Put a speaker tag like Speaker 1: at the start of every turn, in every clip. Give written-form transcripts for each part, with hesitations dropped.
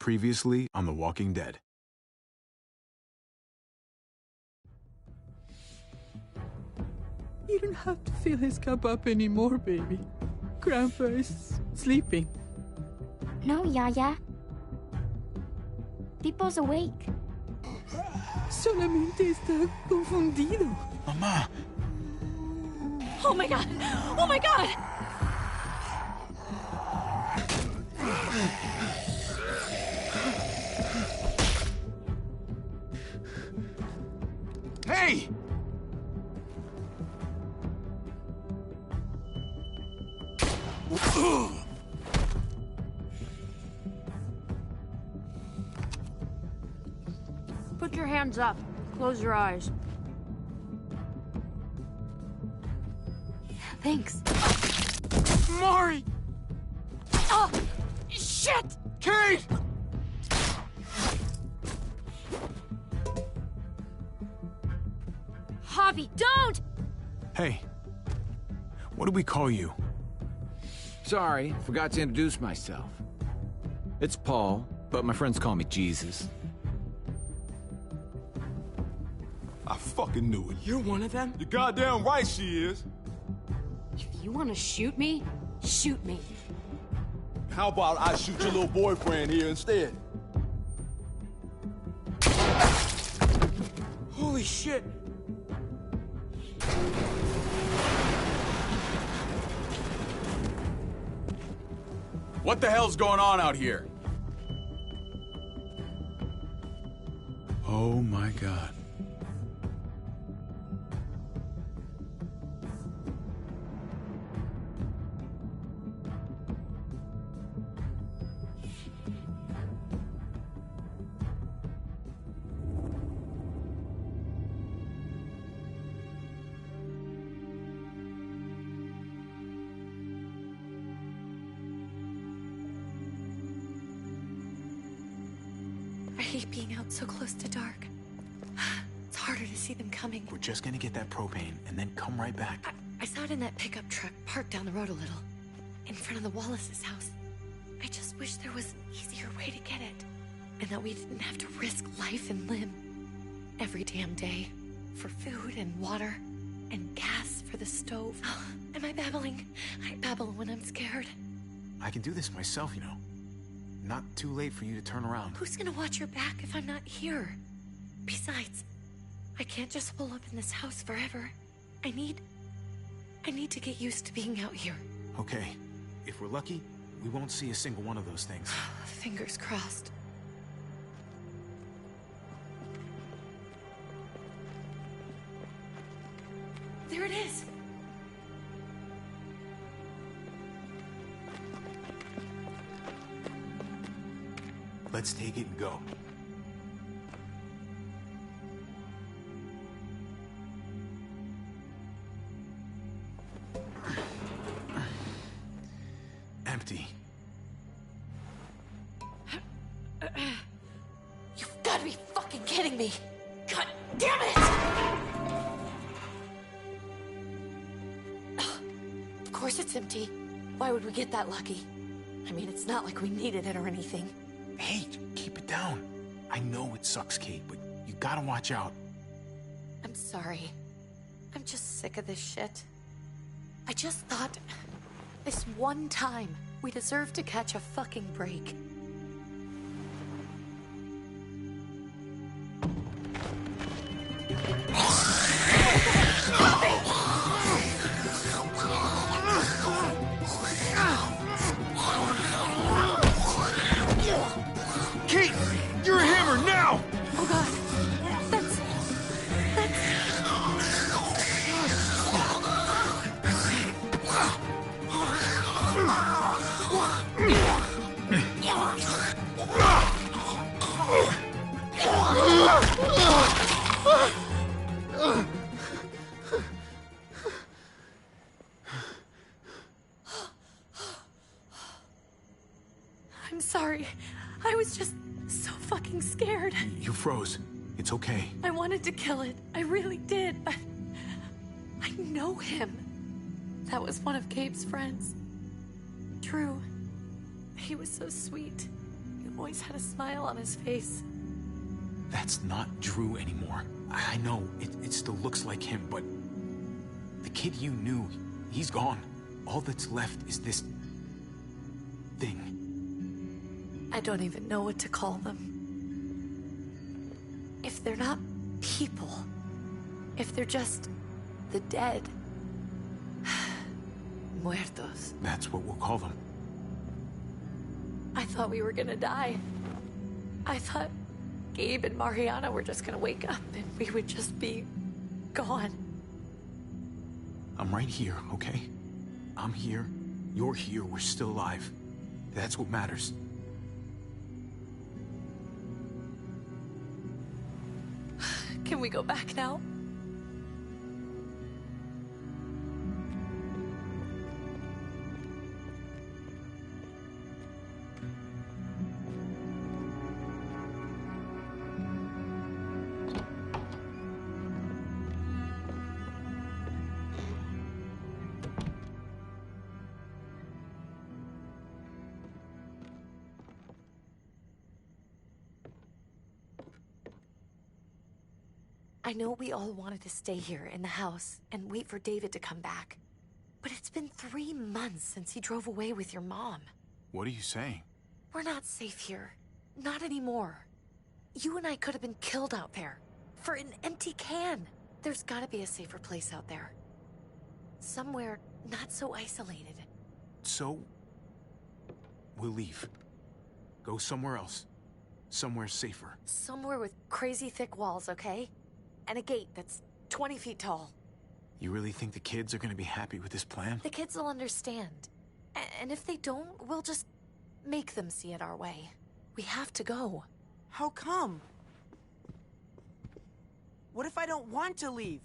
Speaker 1: Previously on The Walking Dead.
Speaker 2: You don't have to fill his cup up anymore, baby. Grandpa is sleeping.
Speaker 3: No, Yaya. Pipo's awake.
Speaker 2: Solamente está confundido.
Speaker 1: Mamá!
Speaker 4: Oh my god! Oh my god!
Speaker 1: Hey!
Speaker 4: Put your hands up. Close your eyes.
Speaker 3: Thanks.
Speaker 1: Mari!
Speaker 4: Oh! Shit!
Speaker 1: Kate!
Speaker 4: Javi, don't!
Speaker 1: Hey. What do we call you?
Speaker 5: Sorry, forgot to introduce myself. It's Paul, but my friends call me Jesus.
Speaker 6: I fucking knew it.
Speaker 2: You're one of them?
Speaker 6: You're goddamn right she is.
Speaker 4: If you want to shoot me, shoot me.
Speaker 6: How about I shoot your little boyfriend here instead?
Speaker 2: Holy shit!
Speaker 7: What the hell's going on out here?
Speaker 1: Oh my God.
Speaker 8: I hate being out so close to dark. It's harder to see them coming.
Speaker 1: We're just gonna get that propane and then come right back.
Speaker 8: I saw it in that pickup truck parked down the road a little, in front of the Wallace's house. I just wish there was an easier way to get it, and that we didn't have to risk life and limb every damn day for food and water and gas for the stove. Am I babbling? I babble when I'm scared.
Speaker 1: I can do this myself, you know. Not too late for you to turn around.
Speaker 8: Who's gonna watch your back if I'm not here? Besides, I can't just pull up in this house forever. I need to get used to being out here.
Speaker 1: Okay. If we're lucky, we won't see a single one of those things.
Speaker 8: Fingers crossed. There it is!
Speaker 1: Let's take it and go. Empty.
Speaker 8: You've got to be fucking kidding me! God damn it! Of course it's empty. Why would we get that lucky? I mean, it's not like we needed it or anything.
Speaker 1: Hey, keep it down. I know it sucks, Kate, but you gotta watch out.
Speaker 8: I'm sorry. I'm just sick of this shit. I just thought, this one time, we deserve to catch a fucking break.
Speaker 1: Kate! You're a hammer now!
Speaker 8: Oh god. That's... I'm sorry. I was just so fucking scared.
Speaker 1: You froze. It's okay.
Speaker 8: I wanted to kill it. I really did, but I know him. That was one of Gabe's friends. Drew. He was so sweet. always had a smile on his face.
Speaker 1: That's not Drew anymore. I know, it still looks like him, but... the kid you knew, he's gone. All that's left is this... thing.
Speaker 8: I don't even know what to call them. If they're not people, if they're just the dead, muertos.
Speaker 1: That's what we'll call them.
Speaker 8: I thought we were gonna die. I thought Gabe and Mariana were just gonna wake up and we would just be gone.
Speaker 1: I'm right here, okay? I'm here, you're here, we're still alive. That's what matters.
Speaker 8: Can we go back now? I know we all wanted to stay here in the house and wait for David to come back. But it's been 3 months since he drove away with your mom.
Speaker 1: What are you saying?
Speaker 8: We're not safe here. Not anymore. You and I could have been killed out there. For an empty can. There's gotta be a safer place out there. Somewhere not so isolated.
Speaker 1: So... we'll leave. Go somewhere else. Somewhere safer.
Speaker 8: Somewhere with crazy thick walls, okay? And a gate that's 20 feet tall.
Speaker 1: You really think the kids are gonna be happy with this plan?
Speaker 8: The kids will understand. And if they don't, we'll just make them see it our way. We have to go.
Speaker 9: How come? What if I don't want to leave?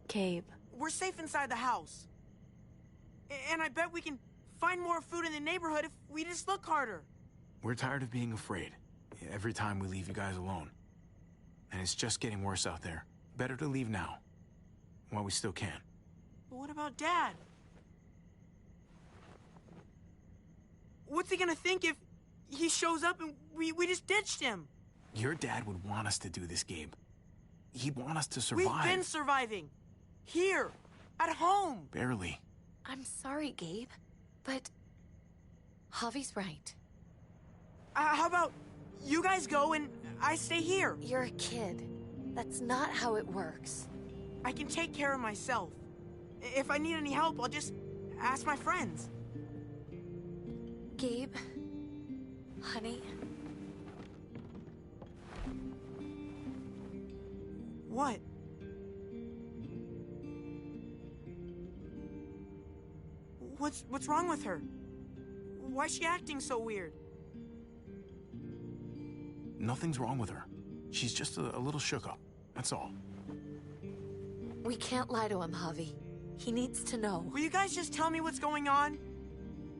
Speaker 8: Gabe.
Speaker 9: We're safe inside the house. And I bet we can find more food in the neighborhood if we just look harder.
Speaker 1: We're tired of being afraid. Every time we leave you guys alone. And it's just getting worse out there. Better to leave now. While we still can.
Speaker 9: But what about Dad? What's he gonna think if he shows up and we just ditched him?
Speaker 1: Your dad would want us to do this, Gabe. He'd want us to survive.
Speaker 9: We've been surviving. Here. At home.
Speaker 1: Barely.
Speaker 8: I'm sorry, Gabe. But... Javi's right.
Speaker 9: How about you guys go and I stay here?
Speaker 8: You're a kid. That's not how it works.
Speaker 9: I can take care of myself. If I need any help, I'll just ask my friends.
Speaker 8: Gabe, honey.
Speaker 9: What? What's wrong with her? Why's she acting so weird?
Speaker 1: Nothing's wrong with her. She's just a little shook up. That's all.
Speaker 8: We can't lie to him, Javi. He needs to know.
Speaker 9: Will you guys just tell me what's going on?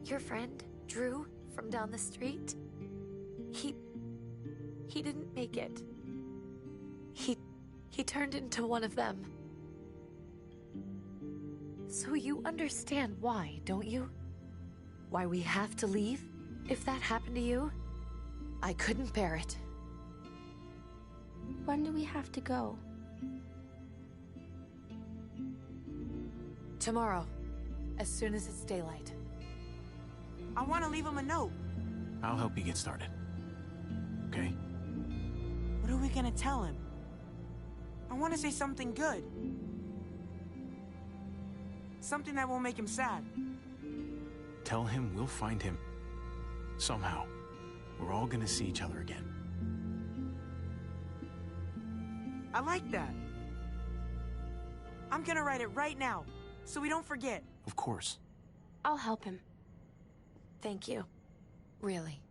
Speaker 8: Your friend, Drew, from down the street, he didn't make it. He turned into one of them. So you understand why, don't you? Why we have to leave? If that happened to you, I couldn't bear it.
Speaker 3: When do we have to go?
Speaker 8: Tomorrow, as soon as it's daylight.
Speaker 9: I want to leave him a note.
Speaker 1: I'll help you get started. Okay?
Speaker 9: What are we gonna tell him? I want to say something good. Something that won't make him sad.
Speaker 1: Tell him we'll find him. Somehow. We're all gonna see each other again.
Speaker 9: I like that. I'm gonna write it right now, so we don't forget.
Speaker 1: Of course.
Speaker 3: I'll help him.
Speaker 8: Thank you. Really.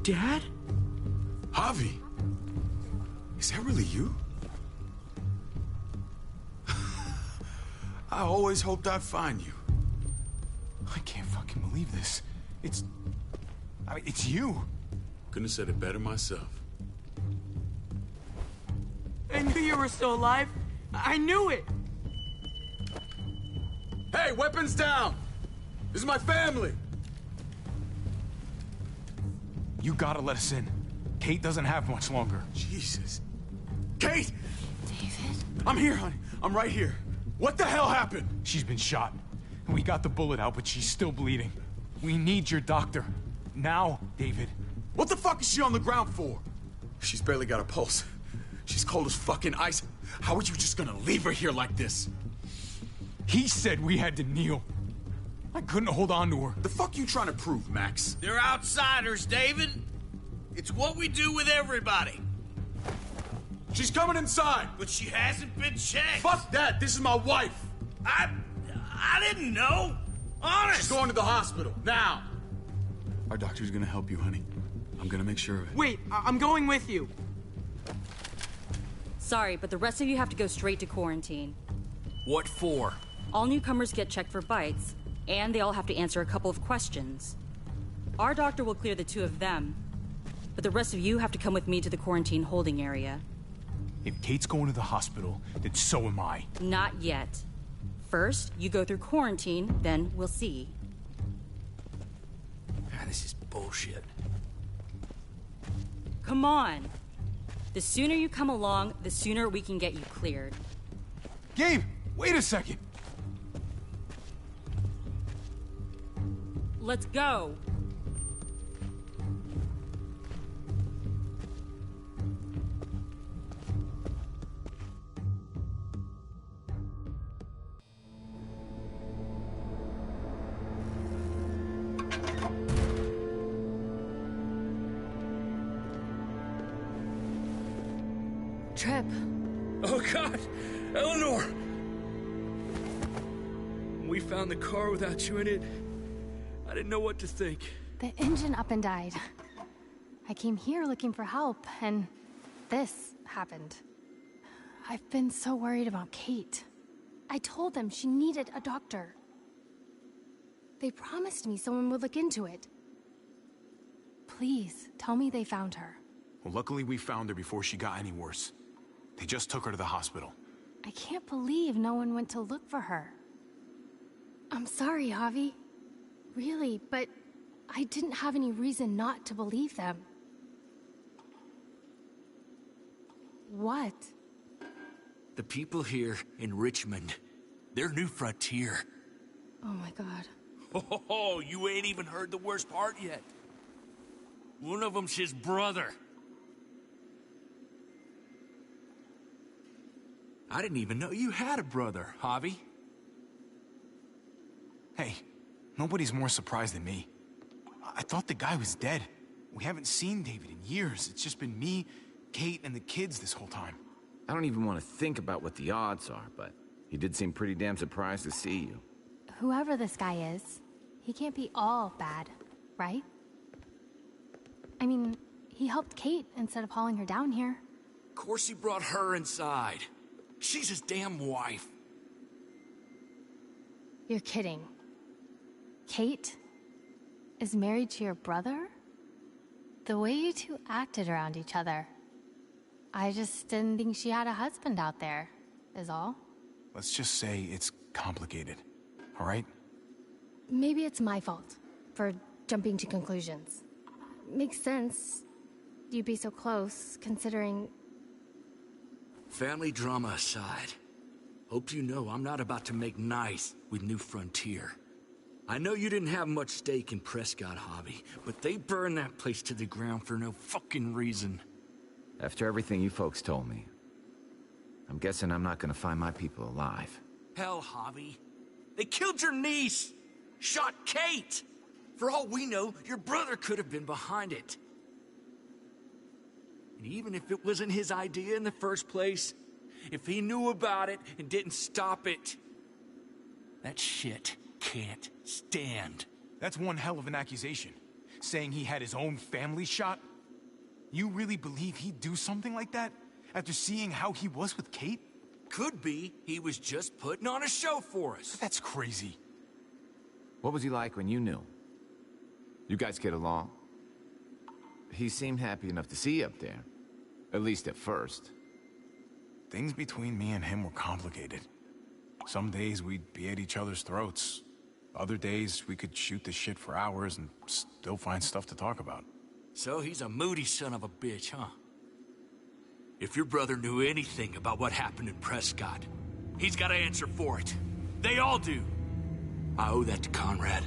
Speaker 10: Dad?
Speaker 7: Javi, is that really you? I always hoped I'd find you.
Speaker 1: I can't fucking believe this. It's you.
Speaker 7: Couldn't have said it better myself.
Speaker 9: I knew you were still alive. I knew it.
Speaker 7: Hey, weapons down! This is my family!
Speaker 1: You gotta let us in. Kate doesn't have much longer.
Speaker 7: Jesus. Kate!
Speaker 8: David?
Speaker 7: I'm here, honey. I'm right here. What the hell happened?
Speaker 1: She's been shot. We got the bullet out, but she's still bleeding. We need your doctor. Now, David.
Speaker 7: What the fuck is she on the ground for? She's barely got a pulse. She's cold as fucking ice. How are you just gonna leave her here like this?
Speaker 1: He said we had to kneel. I couldn't hold on to her.
Speaker 7: The fuck you trying to prove, Max?
Speaker 10: They're outsiders, David. It's what we do with everybody.
Speaker 7: She's coming inside.
Speaker 10: But she hasn't been checked.
Speaker 7: Fuck that. This is my wife.
Speaker 10: I didn't know. Honest.
Speaker 7: She's going to the hospital now. Our doctor's gonna help you, honey. I'm gonna make sure of it.
Speaker 9: Wait, I'm going with you.
Speaker 11: Sorry, but the rest of you have to go straight to quarantine.
Speaker 10: What for?
Speaker 11: All newcomers get checked for bites, and they all have to answer a couple of questions. Our doctor will clear the two of them, but the rest of you have to come with me to the quarantine holding area.
Speaker 1: If Kate's going to the hospital, then so am I.
Speaker 11: Not yet. First, you go through quarantine, then we'll see.
Speaker 10: This is bullshit.
Speaker 11: Come on. The sooner you come along, the sooner we can get you cleared.
Speaker 1: Gabe, wait a second.
Speaker 11: Let's go.
Speaker 8: Trip.
Speaker 10: Oh, God! Eleanor! When we found the car without you in it, I didn't know what to think.
Speaker 3: The engine up and died. I came here looking for help, and this happened. I've been so worried about Kate. I told them she needed a doctor. They promised me someone would look into it. Please, tell me they found her.
Speaker 1: Well, luckily we found her before she got any worse. They just took her to the hospital.
Speaker 3: I can't believe no one went to look for her. I'm sorry, Javi. Really, but I didn't have any reason not to believe them. What?
Speaker 10: The people here in Richmond, they're New Frontier.
Speaker 3: Oh my God.
Speaker 10: Oh, you ain't even heard the worst part yet. One of them's his brother. I didn't even know you had a brother, Javi.
Speaker 1: Hey, nobody's more surprised than me. I thought the guy was dead. We haven't seen David in years. It's just been me, Kate, and the kids this whole time.
Speaker 5: I don't even want to think about what the odds are, but he did seem pretty damn surprised to see you.
Speaker 3: Whoever this guy is, he can't be all bad, right? I mean, he helped Kate instead of hauling her down here.
Speaker 10: Of course he brought her inside. She's his damn wife.
Speaker 3: You're kidding. Kate is married to your brother? The way you two acted around each other. I just didn't think she had a husband out there, is all.
Speaker 1: Let's just say it's complicated, all right?
Speaker 3: Maybe it's my fault for jumping to conclusions. Makes sense. You'd be so close, considering...
Speaker 10: Family drama aside, hope you know I'm not about to make nice with New Frontier. I know you didn't have much stake in Prescott, Javi, but they burned that place to the ground for no fucking reason.
Speaker 5: After everything you folks told me, I'm guessing I'm not gonna find my people alive.
Speaker 10: Hell, Javi. They killed your niece! Shot Kate! For all we know, your brother could have been behind it. And even if it wasn't his idea in the first place, if he knew about it and didn't stop it, that shit can't stand.
Speaker 1: That's one hell of an accusation. saying he had his own family shot? You really believe he'd do something like that after seeing how he was with Kate?
Speaker 10: Could be he was just putting on a show for us.
Speaker 1: That's crazy.
Speaker 5: What was he like when you knew? You guys get along? He seemed happy enough to see you up there. At least at first.
Speaker 1: Things between me and him were complicated. Some days we'd be at each other's throats. Other days we could shoot the shit for hours and still find stuff to talk about.
Speaker 10: So he's a moody son of a bitch, huh? If your brother knew anything about what happened in Prescott, he's got to answer for it. They all do. I owe that to Conrad.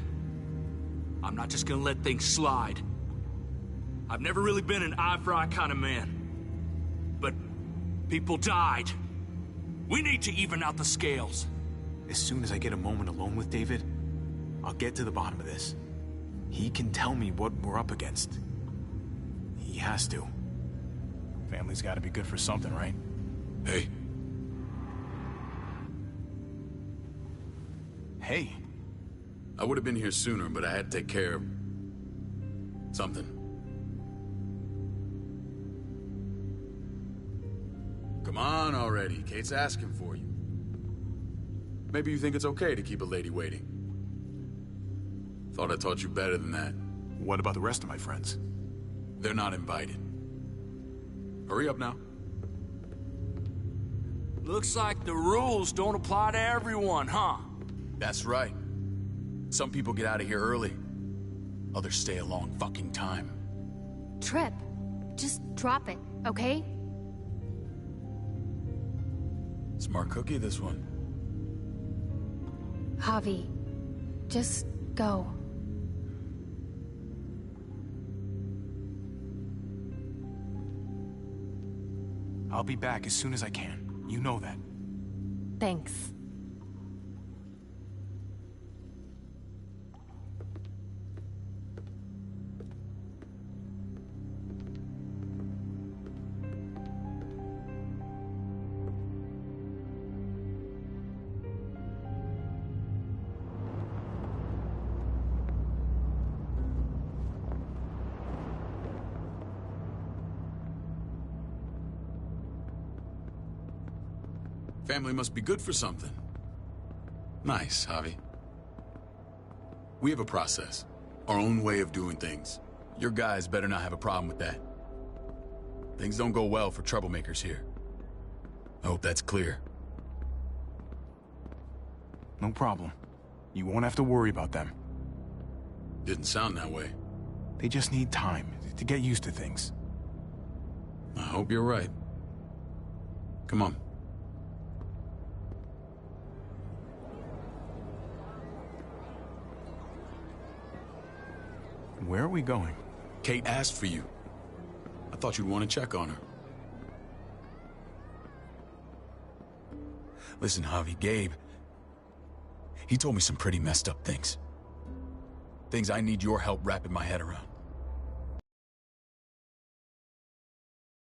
Speaker 10: I'm not just gonna let things slide. I've never really been an eye-for-eye kind of man. But people died. We need to even out the scales.
Speaker 1: As soon as I get a moment alone with David, I'll get to the bottom of this. He can tell me what we're up against. He has to. Family's gotta be good for something, right?
Speaker 7: Hey.
Speaker 1: Hey.
Speaker 7: I would have been here sooner, but I had to take care of something. Come on already. Kate's asking for you. Maybe you think it's okay to keep a lady waiting. Thought I taught you better than that.
Speaker 1: What about the rest of my friends?
Speaker 7: They're not invited. Hurry up now.
Speaker 10: Looks like the rules don't apply to everyone, huh?
Speaker 7: That's right. Some people get out of here early. Others stay a long fucking time.
Speaker 3: Trip, just drop it, okay?
Speaker 7: Smart cookie, this one.
Speaker 3: Javi, just go.
Speaker 1: I'll be back as soon as I can. You know that.
Speaker 3: Thanks.
Speaker 7: Family must be good for something. Nice, Javi. We have a process. Our own way of doing things. Your guys better not have a problem with that. Things don't go well for troublemakers here. I hope that's clear.
Speaker 1: No problem. You won't have to worry about them.
Speaker 7: Didn't sound that way.
Speaker 1: They just need time to get used to things.
Speaker 7: I hope you're right. Come on.
Speaker 1: Where are we going?
Speaker 7: Kate asked for you. I thought you'd want to check on her. Listen, Javi, Gabe... he told me some pretty messed up things. Things I need your help wrapping my head around.